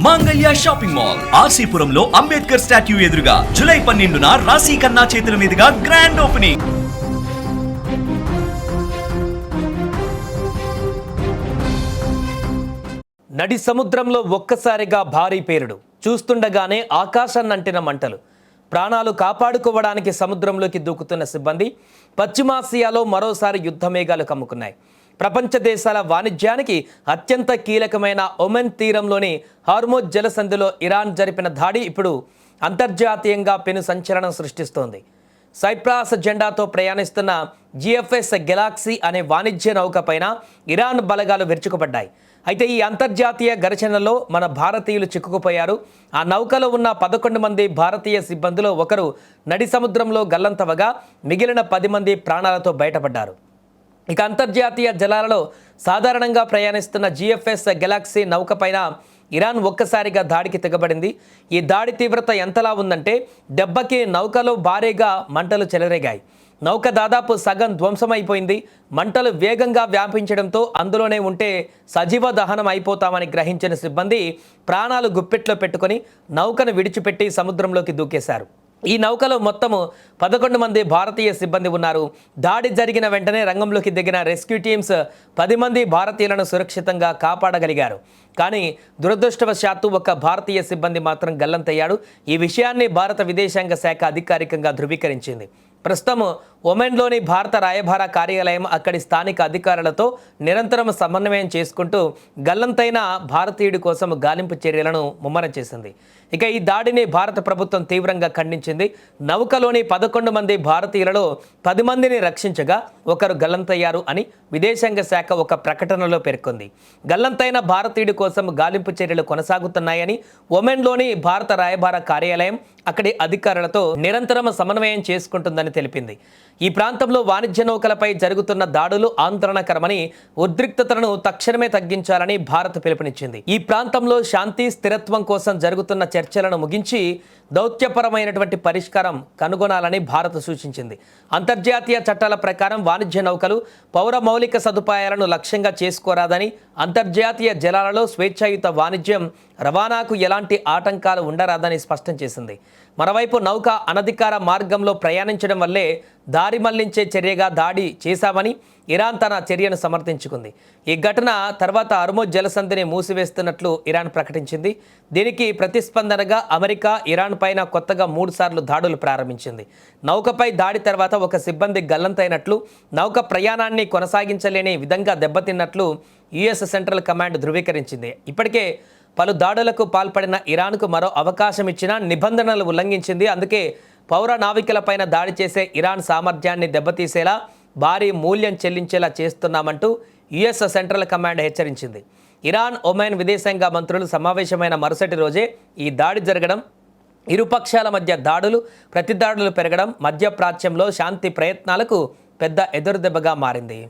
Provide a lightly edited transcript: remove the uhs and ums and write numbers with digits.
మాంగళ్య shopping mall ఆర్సీపురంలో Ambedkar statue ఎదురుగా July 12న రాశి ఖన్నా చేతుల మీదుగా గ్రాండ్ ఓపెనింగ్. నడి సముద్రంలో ఒక్కసారిగా భారీ పేలుడు, చూస్తుండగానే ఆకాశాన్నంటిన మంటలు. ప్రాణాలు కాపాడుకోవడానికి సముద్రంలోకి దూకుతున్న సిబ్బంది. పశ్చిమాసియాలో మరోసారి యుద్ధ మేఘాలు కమ్ముకున్నాయి. ప్రపంచ దేశాల వాణిజ్యానికి అత్యంత కీలకమైన ఒమెన్ తీరంలోని హార్మోజ్ జలసంధిలో ఇరాన్ జరిపిన దాడి ఇప్పుడు అంతర్జాతీయంగా పెను సంచలనం సృష్టిస్తోంది. సైప్రాస్ జెండాతో ప్రయాణిస్తున్న జిఎఫ్ఎస్ గెలాక్సీ అనే వాణిజ్య నౌకపైన ఇరాన్ బలగాలు విరుచుకుపడ్డాయి. అయితే ఈ అంతర్జాతీయ ఘర్షణలో మన భారతీయులు చిక్కుకుపోయారు. ఆ నౌకలో ఉన్న 11 మంది భారతీయ సిబ్బందిలో ఒకరు నడి సముద్రంలో గల్లంతవగా మిగిలిన 10 మంది ప్రాణాలతో బయటపడ్డారు. ఇక అంతర్జాతీయ జలాలలో సాధారణంగా ప్రయాణిస్తున్న జిఎఫ్ఎస్ గెలాక్సీ నౌకపైన ఇరాన్ ఒక్కసారిగా దాడికి తెగబడింది. ఈ దాడి తీవ్రత ఎంతలా ఉందంటే దెబ్బకి నౌకలో భారీగా మంటలు చెలరేగాయి. నౌక దాదాపు సగం ధ్వంసమైపోయింది. మంటలు వేగంగా వ్యాపించడంతో అందులోనే ఉంటే సజీవ దహనం అయిపోతామని గ్రహించిన సిబ్బంది ప్రాణాలు గుప్పెట్లో పెట్టుకొని నౌకను విడిచిపెట్టి సముద్రంలోకి దూకేశారు. ఈ నౌకలో మొత్తము 11 మంది భారతీయ సిబ్బంది ఉన్నారు. దాడి జరిగిన వెంటనే రంగంలోకి దిగిన రెస్క్యూ టీమ్స్ 10 మంది భారతీయులను సురక్షితంగా కాపాడగలిగారు. కానీ దురదృష్టవశాత్తు ఒక భారతీయ సిబ్బంది మాత్రం గల్లంతయ్యాడు. ఈ విషయాన్ని భారత విదేశాంగ శాఖ అధికారికంగా ధృవీకరించింది. ప్రస్తుతం ఒమెన్లోని భారత రాయబార కార్యాలయం అక్కడి స్థానిక అధికారులతో నిరంతరం సమన్వయం చేసుకుంటూ గల్లంతైన భారతీయుడి కోసం గాలింపు చర్యలను ముమ్మరం చేసింది. ఇక ఈ దాడిని భారత ప్రభుత్వం తీవ్రంగా ఖండించింది. నౌకలోని 11 మంది భారతీయులలో 10 మందిని రక్షించగా ఒకరు గల్లంతయ్యారు అని విదేశాంగ శాఖ ఒక ప్రకటనలో పేర్కొంది. గల్లంతైన భారతీయుడి కోసం గాలింపు చర్యలు కొనసాగుతున్నాయని ఒమెన్లోని భారత రాయబార కార్యాలయం అక్కడి అధికారులతో నిరంతరం సమన్వయం చేసుకుంటుందని తెలిపింది. ఈ ప్రాంతంలో వాణిజ్య నౌకలపై జరుగుతున్న దాడులు ఆందోళనకరమని, ఉద్రిక్తతలను తక్షణమే తగ్గించాలని భారత్ పిలుపునిచ్చింది. ఈ ప్రాంతంలో శాంతి స్థిరత్వం కోసం జరుగుతున్న చర్చలను ముగించి దౌత్యపరమైనటువంటి పరిష్కారం కనుగొనాలని భారత్ సూచించింది. అంతర్జాతీయ చట్టాల ప్రకారం వాణిజ్య నౌకలు పౌర మౌలిక సదుపాయాలను లక్ష్యంగా చేసుకోరాదని, అంతర్జాతీయ జలాలలో స్వేచ్ఛాయుత వాణిజ్యం రవాణాకు ఎలాంటి ఆటంకాలు ఉండరాదని స్పష్టం చేసింది. మరోవైపు నౌక అనధికార మార్గంలో ప్రయాణించడం వల్లే దారి మళ్లించే చర్యగా దాడి చేశామని ఇరాన్ తన చర్యను సమర్థించుకుంది. ఈ ఘటన తర్వాత హార్మోజ్ జలసంధిని మూసివేస్తున్నట్లు ఇరాన్ ప్రకటించింది. దీనికి ప్రతిస్పందనగా అమెరికా ఇరాన్ పైన కొత్తగా 3 సార్లు దాడులు ప్రారంభించింది. నౌకపై దాడి తర్వాత ఒక సిబ్బంది గల్లంతైనట్లు, నౌక ప్రయాణాన్ని కొనసాగించలేని విధంగా దెబ్బతిన్నట్లు యుఎస్ సెంట్రల్ కమాండ్ ధృవీకరించింది. ఇప్పటికే పలు దాడులకు పాల్పడిన ఇరాన్కు మరో అవకాశం ఇచ్చినా నిబంధనలు ఉల్లంఘించింది. అందుకే పౌర నావికులపైన దాడి చేసే ఇరాన్ సామర్థ్యాన్ని దెబ్బతీసేలా భారీ మూల్యం చెల్లించేలా చేస్తున్నామంటూ యుఎస్ సెంట్రల్ కమాండ్ హెచ్చరించింది. ఇరాన్, ఒమెన్ విదేశాంగ మంత్రులు సమావేశమైన మరుసటి రోజే ఈ దాడి జరగడం, ఇరుపక్షాల మధ్య దాడులు, ప్రతిదాడులు పెరగడం మధ్యప్రాచ్యంలో శాంతి ప్రయత్నాలకు పెద్ద ఎదురుదెబ్బగా మారింది.